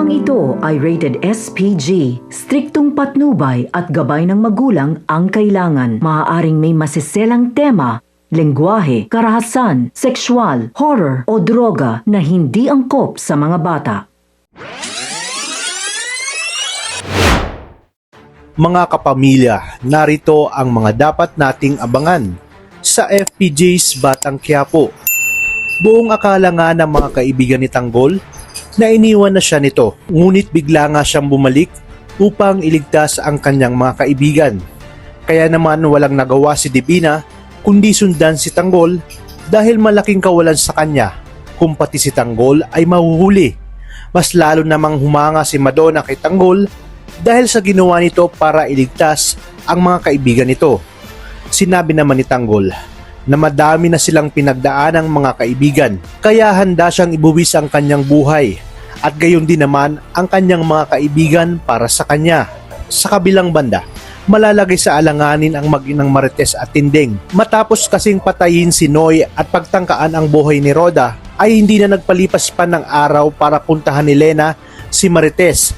Programang ito ay rated SPG. Striktong patnubay at gabay ng magulang ang kailangan. Maaaring may masiselang tema, lengguwahe, karahasan, sexual, horror o droga na hindi angkop sa mga bata. Mga kapamilya, narito ang mga dapat nating abangan sa FPJ's Batang Quiapo. Buong akala nga ng mga kaibigan ni Tanggol na iniwan na siya nito, ngunit bigla nga siyang bumalik upang iligtas ang kanyang mga kaibigan. Kaya naman walang nagawa si Divina kundi sundan si Tanggol dahil malaking kawalan sa kanya kung pati si Tanggol ay mahuhuli. Mas lalo namang humanga si Madonna kay Tanggol dahil sa ginawa nito para iligtas ang mga kaibigan nito. Sinabi naman ni Tanggol na madami na silang pinagdaan ng mga kaibigan kaya handa siyang ibuwis ang kanyang buhay at gayon din naman ang kanyang mga kaibigan para sa kanya. Sa kabilang banda, malalagay sa alanganin ang mag-inang Marites at Tinding. Matapos kasing patayin si Noy at pagtangkaan ang buhay ni Roda, ay hindi na nagpalipas pa ng araw para puntahan ni Lena si Marites.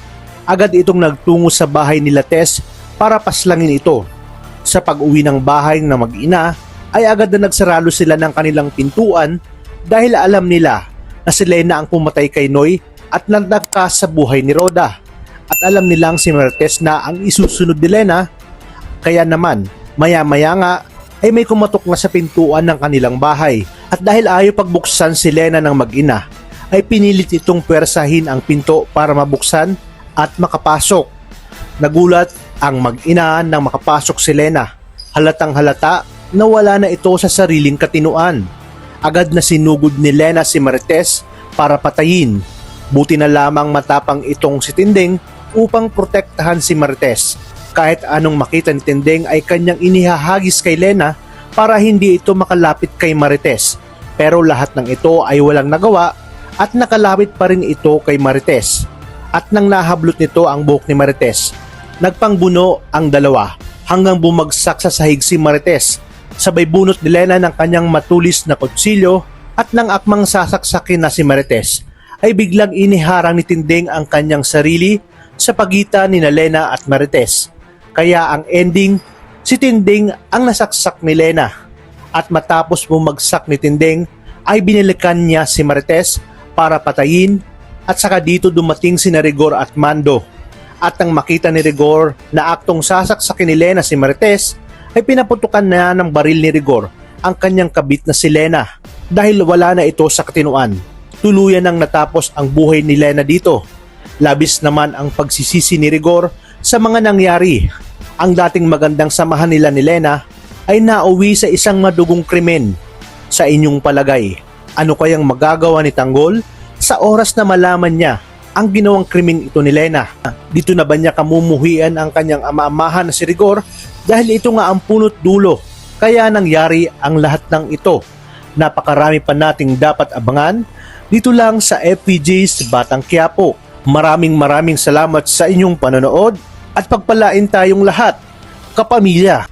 Agad itong nagtungo sa bahay nila Tess para paslangin ito. Sa pag-uwi ng bahay ng mag-ina, ay agad na nagsaralo sila ng kanilang pintuan dahil alam nila na si Lena ang pumatay kay Noy at nagtakas sa buhay ni Roda. At alam nilang si Marites na ang isusunod ni Lena, kaya naman maya-maya nga ay may kumatok na sa pintuan ng kanilang bahay. At dahil ayaw pagbuksan si Lena ng mag-ina, ay pinilit itong pwersahin ang pinto para mabuksan at makapasok. Nagulat ang mag-ina nang makapasok si Lena. Halatang halata na wala na ito sa sariling katinuan. Agad na sinugod ni Lena si Marites para patayin. Buti na lamang matapang itong si Tinding upang protektahan si Marites. Kahit anong makita ni Tinding ay kanyang inihahagis kay Lena para hindi ito makalapit kay Marites. Pero lahat ng ito ay walang nagawa at nakalapit pa rin ito kay Marites. At nang nahablot nito ang buhok ni Marites, nagpangbuno ang dalawa hanggang bumagsak sa sahig si Marites. Sabay bunot ni Lena ng kanyang matulis na kutsilyo at nang akmang sasaksakin na si Marites, ay biglang iniharang ni Tinding ang kanyang sarili sa pagitan ni Lena at Marites. Kaya ang ending, si Tinding ang nasaksak ni Lena. At matapos bumagsak ni Tinding, ay binilikan niya si Marites para patayin. At saka dito dumating si Rigor at Mando. At nang makita ni Rigor na aktong sasaksakin ni Lena si Marites, ay pinaputukan na ng baril ni Rigor ang kanyang kabit na si Lena dahil wala na ito sa katinuan. Tuluyan nang natapos ang buhay ni Lena dito. Labis naman ang pagsisisi ni Rigor sa mga nangyari. Ang dating magandang samahan nila ni Lena ay nauwi sa isang madugong krimen. Sa inyong palagay, ano kayang magagawa ni Tanggol sa oras na malaman niya ang ginawang krimeng ito ni Lena? Dito na ba niya kamumuhian ang kanyang ama-amahan na si Rigor dahil ito nga ang punot dulo kaya nangyari ang lahat ng ito? Napakarami pa nating dapat abangan dito lang sa FPJ's Batang Quiapo. Maraming salamat sa inyong panonood at pagpalain tayong lahat, kapamilya.